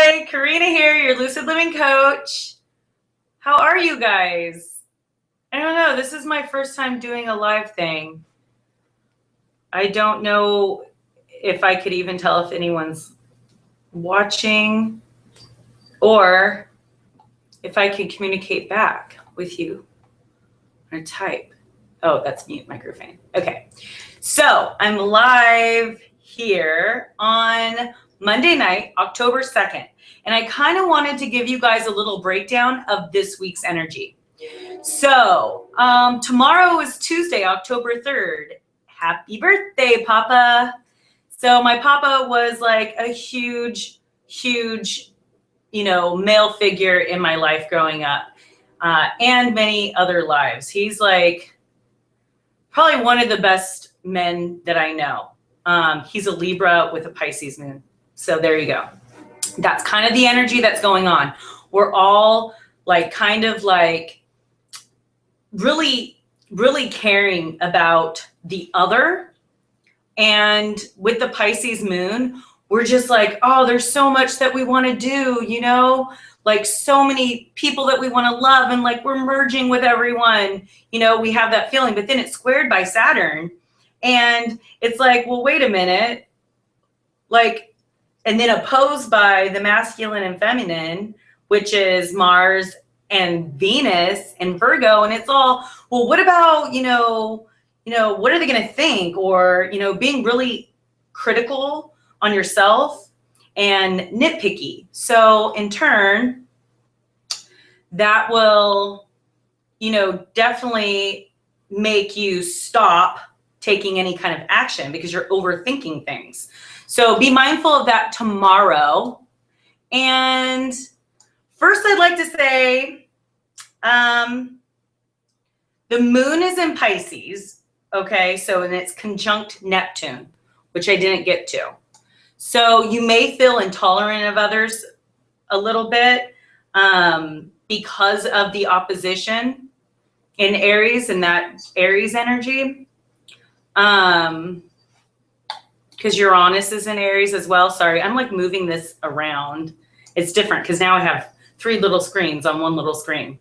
Hi, Karina here, your Lucid Living coach. How are you guys? I don't know. This is my first time doing a live thing. I don't know if I could even tell if anyone's watching or if I could communicate back with you or type. Oh, that's mute microphone. Okay. So I'm live here on Monday night, October 2nd. And I kind of wanted to give you guys a little breakdown of this week's energy. So tomorrow is Tuesday, October 3rd. Happy birthday, Papa. So my Papa was like a huge, male figure in my life growing up and many other lives. He's like probably one of the best men that I know. He's a Libra with a Pisces moon. So there you go. That's kind of the energy that's going on. We're all like kind of like really caring about the other. And with the Pisces moon, we're just like, oh, there's so much that we want to do, like so many people that we want to love, and like we're merging with everyone, we have that feeling. But then it's squared by Saturn, and it's like, well, wait a minute, like, and then opposed by the masculine and feminine, which is Mars and Venus and Virgo. And it's all, well, what about, what are they going to think? Or, being really critical on yourself and nitpicky. So in turn, that will, definitely make you stop taking any kind of action because you're overthinking things. So be mindful of that tomorrow. And first, I'd like to say the moon is in Pisces. Okay, so and it's conjunct Neptune, which I didn't get to. So you may feel intolerant of others a little bit because of the opposition in Aries and that Aries energy. Because Uranus is in Aries as well. Sorry, I'm like moving this around. It's different because now I have 3 little screens on one little screen.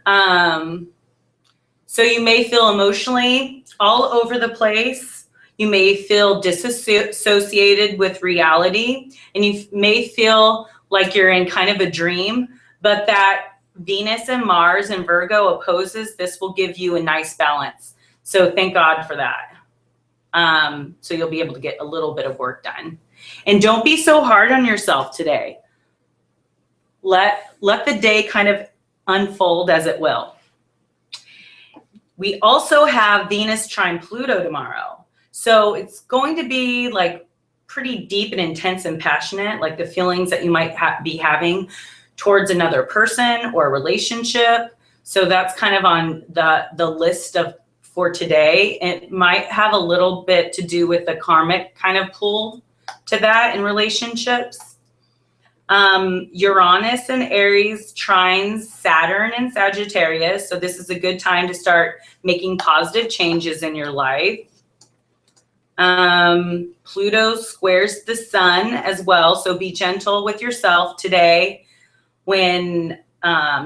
So you may feel emotionally all over the place. You may feel disassociated with reality, and you may feel like you're in kind of a dream, but that Venus and Mars and Virgo opposes, this will give you a nice balance. So thank God for that. So you'll be able to get a little bit of work done. And don't be so hard on yourself today. Let the day kind of unfold as it will. We also have Venus trine Pluto tomorrow. So it's going to be like pretty deep and intense and passionate, like the feelings that you might be having towards another person or a relationship. So that's kind of on the list of for today. It might have a little bit to do with the karmic kind of pull to that in relationships. Uranus and Aries trines Saturn and Sagittarius. So this is a good time to start making positive changes in your life. Pluto squares the sun as well. So be gentle with yourself today when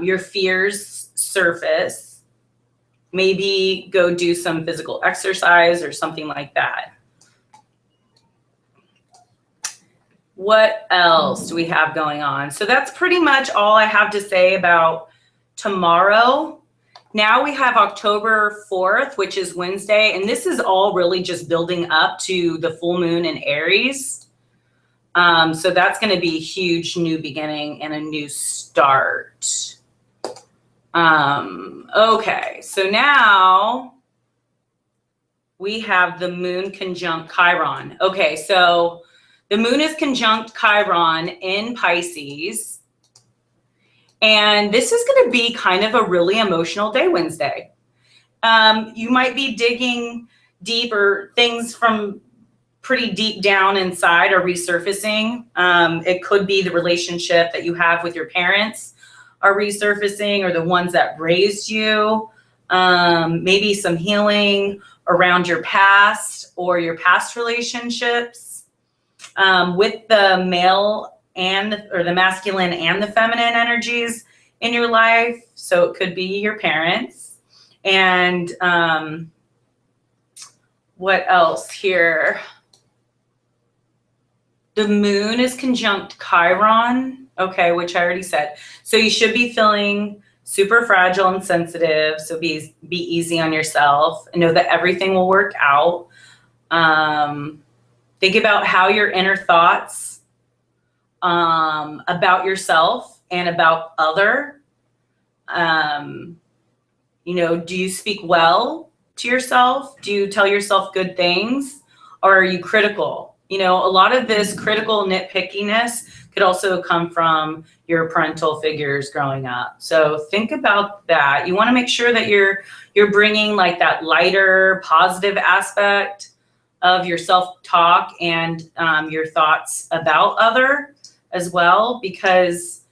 your fears surface. Maybe go do some physical exercise or something like that. What else do we have going on? So that's pretty much all I have to say about tomorrow. Now we have October 4th, which is Wednesday. And this is all really just building up to the full moon in Aries. So that's going to be a huge new beginning and a new start. Okay, so now we have the moon conjunct Chiron. Okay, so the moon is conjunct Chiron in Pisces. And this is going to be kind of a really emotional day Wednesday. You might be digging deep, or things from pretty deep down inside are resurfacing. It could be the relationship that you have with your parents are resurfacing, or the ones that raised you. Maybe some healing around your past or your past relationships. With the male or the masculine and the feminine energies in your life. So it could be your parents. And what else here? The moon is conjunct Chiron, okay, which I already said. So you should be feeling super fragile and sensitive. So be easy on yourself and know that everything will work out. Think about how your inner thoughts about yourself and about other. You know, do you speak well to yourself? Do you tell yourself good things? Or are you critical? You know, a lot of this critical nitpickiness could also come from your parental figures growing up. So think about that. You want to make sure that you're bringing like that lighter, positive aspect of your self-talk and your thoughts about other as well, because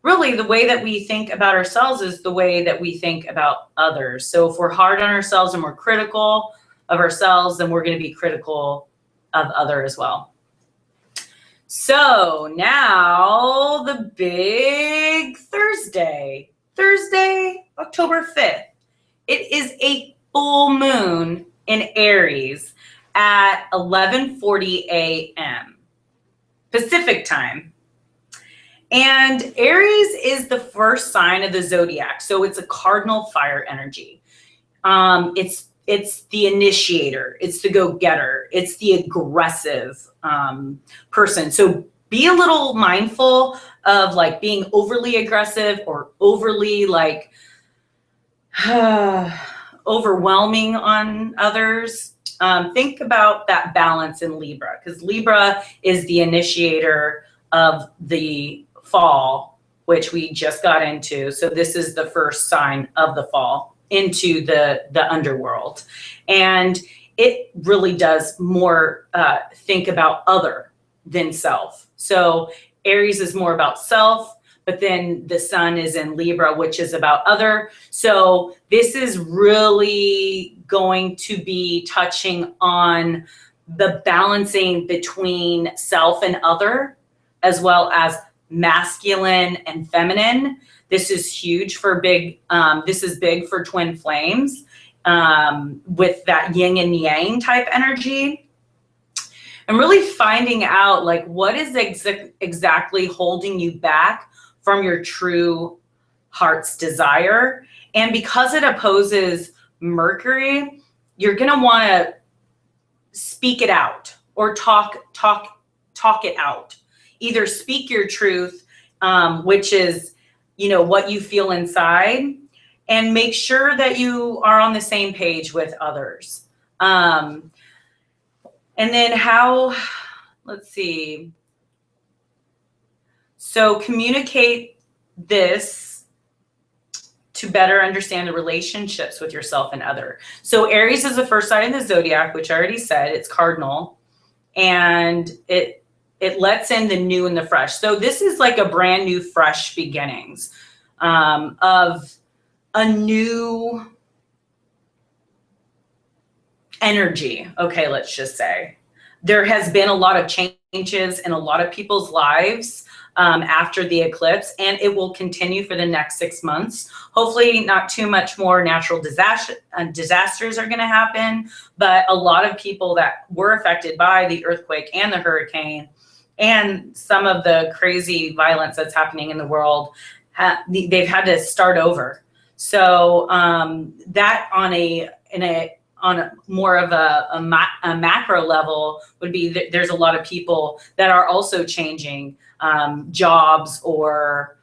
really the way that we think about ourselves is the way that we think about others. So if we're hard on ourselves and we're critical of ourselves, then we're going to be critical of other as well. So now the big Thursday, October 5th. It is a full moon in Aries at 11:40 a.m. Pacific time. And Aries is the first sign of the zodiac. So it's a cardinal fire energy. It's the initiator. It's the go-getter. It's the aggressive person. So be a little mindful of like being overly aggressive or overly like overwhelming on others. Think about that balance in Libra, because Libra is the initiator of the fall, which we just got into. So this is the first sign of the fall into the underworld. And it really does more think about other than self. So Aries is more about self, but then the sun is in Libra, which is about other. So this is really going to be touching on the balancing between self and other, as well as masculine and feminine. This is huge for this is big for twin flames with that yin and yang type energy. And really finding out like what is exactly holding you back from your true heart's desire. And because it opposes Mercury, you're going to want to speak it out or talk it out. Either speak your truth, which is, you know, what you feel inside, and make sure that you are on the same page with others. And then let's see. So communicate this to better understand the relationships with yourself and other. So Aries is the first sign in the zodiac, which I already said, it's cardinal, and it lets in the new and the fresh. So this is like a brand new, fresh beginnings of a new energy. Okay, let's just say there has been a lot of changes in a lot of people's lives after the eclipse, and it will continue for the next 6 months. Hopefully not too much more natural disasters are going to happen, but a lot of people that were affected by the earthquake and the hurricane and some of the crazy violence that's happening in the world, they've had to start over. So that on a more of a macro level would be that there's a lot of people that are also changing jobs or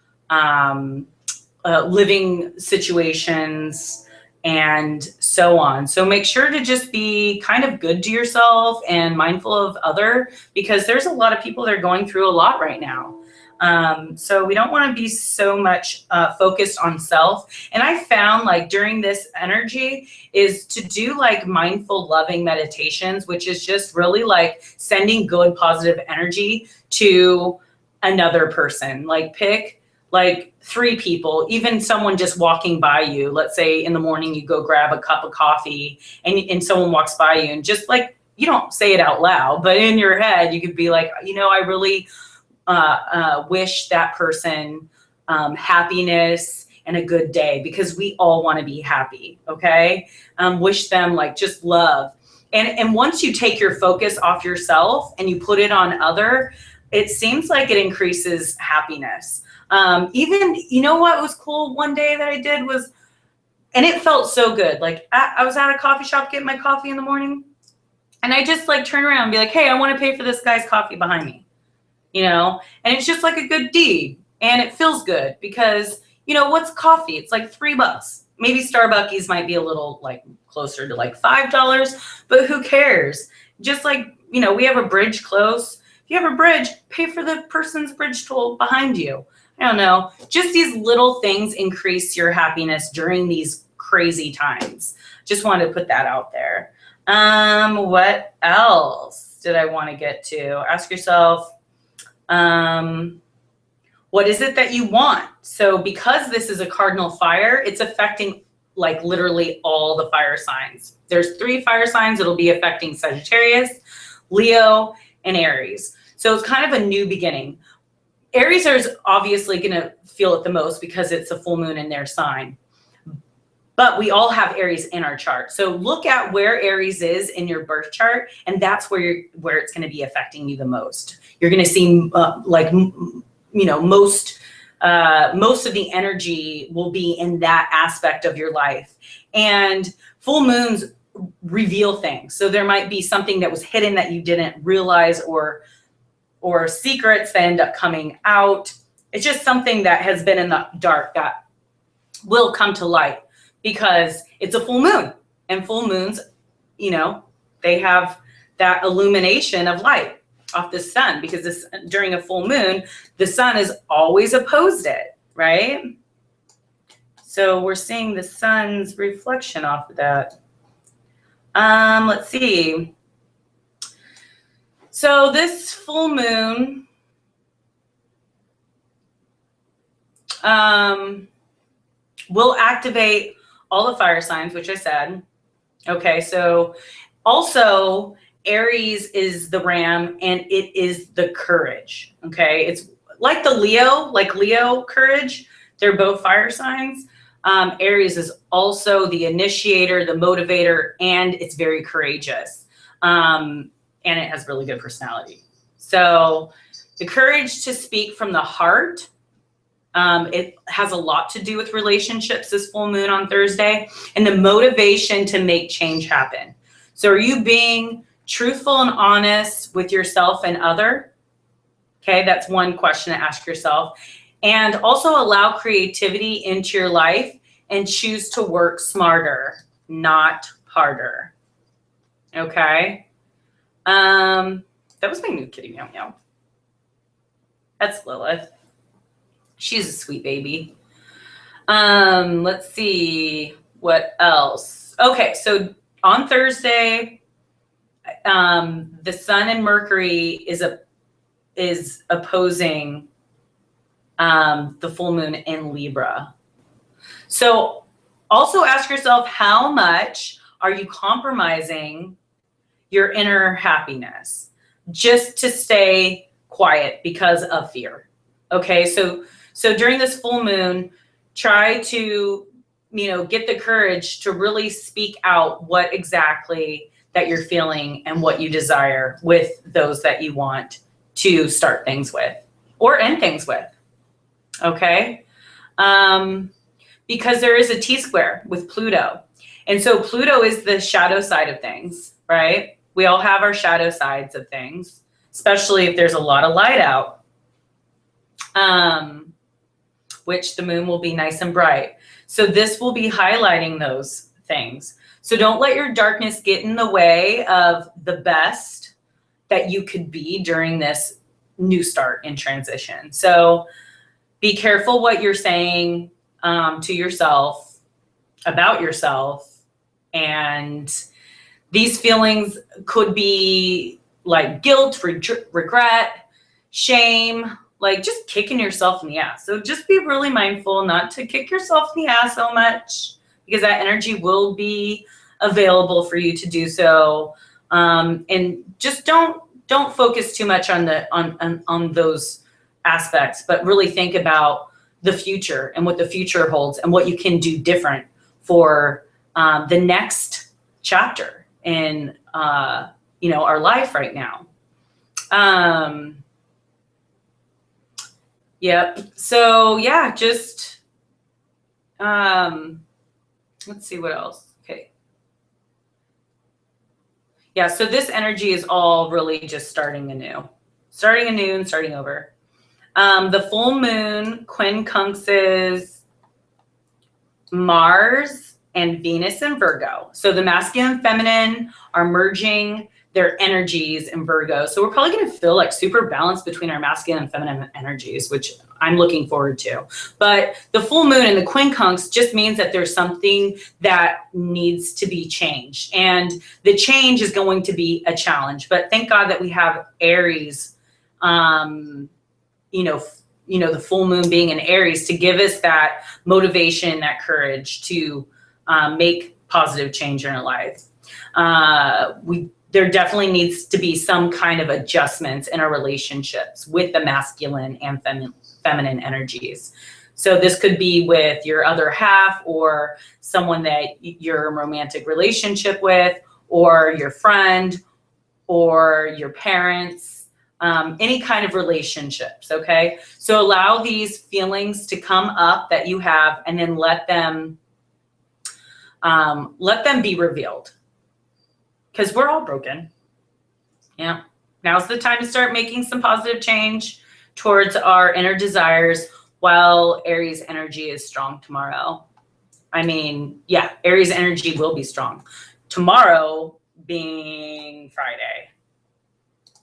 living situations and so on. So make sure to just be kind of good to yourself and mindful of other, because there's a lot of people that are going through a lot right now. So we don't want to be so much focused on self. And I found like during this energy is to do like mindful loving meditations, which is just really like sending good positive energy to another person. Like pick like 3 people, even someone just walking by you. Let's say in the morning you go grab a cup of coffee and someone walks by you, and just like, you don't say it out loud, but in your head you could be like, you know, I really wish that person happiness and a good day, because we all want to be happy. Okay. Wish them like just love. And once you take your focus off yourself and you put it on other, it seems like it increases happiness. Even, you know what was cool one day that I did was, and it felt so good. Like I was at a coffee shop getting my coffee in the morning, and I just like turn around and be like, hey, I want to pay for this guy's coffee behind me, you know? And it's just like a good deed, and it feels good because, you know, what's coffee? It's like $3. Maybe Starbucks might be a little like closer to like $5, but who cares? Just like, you know, we have a bridge close. If you have a bridge, pay for the person's bridge toll behind you. I don't know. Just these little things increase your happiness during these crazy times. Just wanted to put that out there. What else did I want to get to? Ask yourself, what is it that you want? So because this is a cardinal fire, it's affecting like literally all the fire signs. There's 3 fire signs. It'll be affecting Sagittarius, Leo, and Aries. So it's kind of a new beginning. Aries is obviously going to feel it the most because it's a full moon in their sign. But we all have Aries in our chart. So look at where Aries is in your birth chart, and that's where it's going to be affecting you the most. You're going to see most of the energy will be in that aspect of your life. And full moons reveal things. So there might be something that was hidden that you didn't realize, or secrets that end up coming out. It's just something that has been in the dark that will come to light because it's a full moon, and full moons, you know, they have that illumination of light off the sun, because during a full moon, the sun is always opposed it, right? So we're seeing the sun's reflection off of that. Let's see. So this full moon will activate all the fire signs, which I said. Okay, so also Aries is the ram, and it is the courage. Okay, it's like the Leo courage. They're both fire signs. Aries is also the initiator, the motivator, and it's very courageous. And it has really good personality. So the courage to speak from the heart, it has a lot to do with relationships this full moon on Thursday, and the motivation to make change happen. So are you being truthful and honest with yourself and other? Okay, that's one question to ask yourself. And also allow creativity into your life and choose to work smarter, not harder. Okay. That was my new kitty meow meow. That's Lilith. She's a sweet baby. Let's see what else. Okay, so on Thursday, the Sun and Mercury is opposing the full moon in Libra. So also ask yourself, how much are you compromising your inner happiness just to stay quiet because of fear? Okay, so during this full moon, try to, get the courage to really speak out what exactly that you're feeling and what you desire with those that you want to start things with or end things with. Okay, because there is a T-square with Pluto. And so Pluto is the shadow side of things, right? We all have our shadow sides of things, especially if there's a lot of light out, which the moon will be nice and bright. So this will be highlighting those things. So don't let your darkness get in the way of the best that you could be during this new start in transition. So be careful what you're saying to yourself, about yourself. And these feelings could be like guilt, regret, shame, like just kicking yourself in the ass. So just be really mindful not to kick yourself in the ass so much, because that energy will be available for you to do so. And just don't focus too much on those aspects, but really think about the future and what the future holds and what you can do different for the next chapter in our life right now. Yep. So yeah, just let's see what else. Okay. Yeah, so this energy is all really just starting anew and starting over. The full moon quincunxes Mars and Venus in Virgo. So the masculine and feminine are merging their energies in Virgo. So we're probably going to feel like super balanced between our masculine and feminine energies, which I'm looking forward to. But the full moon and the quincunx just means that there's something that needs to be changed. And the change is going to be a challenge. But thank God that we have Aries, the full moon being in Aries to give us that motivation, that courage to make positive change in our lives. There definitely needs to be some kind of adjustments in our relationships with the masculine and feminine energies. So this could be with your other half or someone that you're in a romantic relationship with, or your friend or your parents, any kind of relationships. Okay. So allow these feelings to come up that you have, and then let them be revealed. Because we're all broken. Yeah. Now's the time to start making some positive change towards our inner desires while Aries energy is strong tomorrow. I mean, yeah, Aries energy will be strong. Tomorrow being Friday.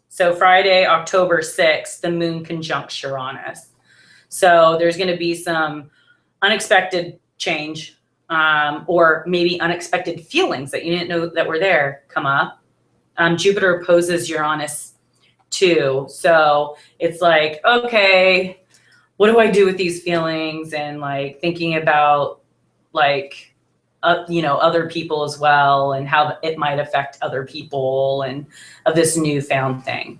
So Friday, October 6th, the moon conjunct Uranus. So there's going to be some unexpected change. Or maybe unexpected feelings that you didn't know that were there come up. Jupiter opposes Uranus too. So it's like, okay, what do I do with these feelings? And like thinking about like, other people as well, and how it might affect other people, and of this newfound thing.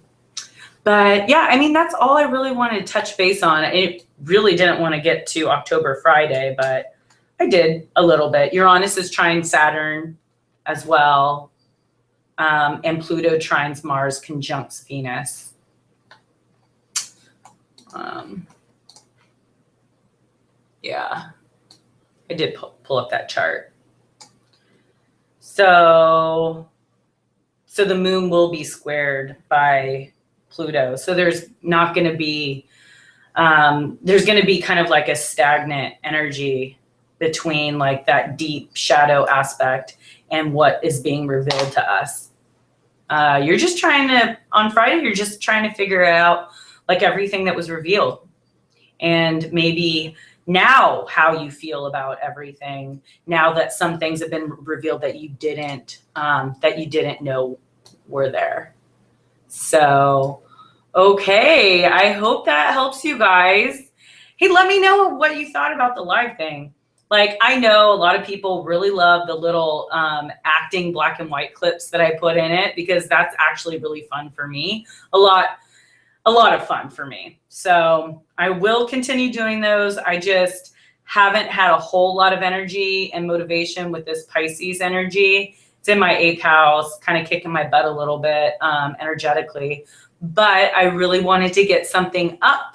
But yeah, I mean, that's all I really wanted to touch base on. It really didn't want to get to October Friday, but I did a little bit. Uranus is trine Saturn as well. And Pluto trines Mars conjuncts Venus. Yeah, I did pull up that chart. So the moon will be squared by Pluto. So there's not going to be, there's going to be kind of like a stagnant energy between like that deep shadow aspect and what is being revealed to us. You're just trying to, on Friday, you're just trying to figure out like everything that was revealed, and maybe now how you feel about everything now that some things have been revealed that you didn't know were there. So, okay, I hope that helps you guys. Hey, let me know what you thought about the live thing. Like, I know a lot of people really love the little acting black and white clips that I put in it, because that's actually really fun for me. A lot of fun for me. So I will continue doing those. I just haven't had a whole lot of energy and motivation with this Pisces energy. It's in my 8th house, kind of kicking my butt a little bit energetically. But I really wanted to get something up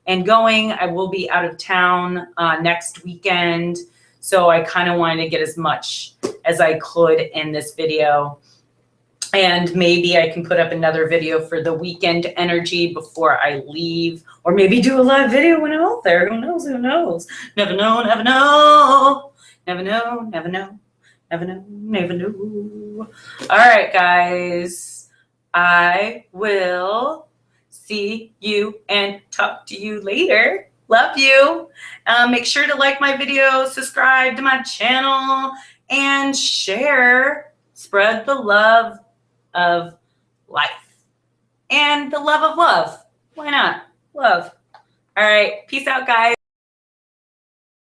and going. I will be out of town next weekend, so I kind of wanted to get as much as I could in this video, and maybe I can put up another video for the weekend energy before I leave, or maybe do a live video when I'm out there. Who knows? Never know. Never know. Never know. Never know. All right, guys, I will see you and talk to you later. Love you. Make sure to like my video, subscribe to my channel, and share. Spread the love of life and the love of love. Why not? Love. All right. Peace out, guys.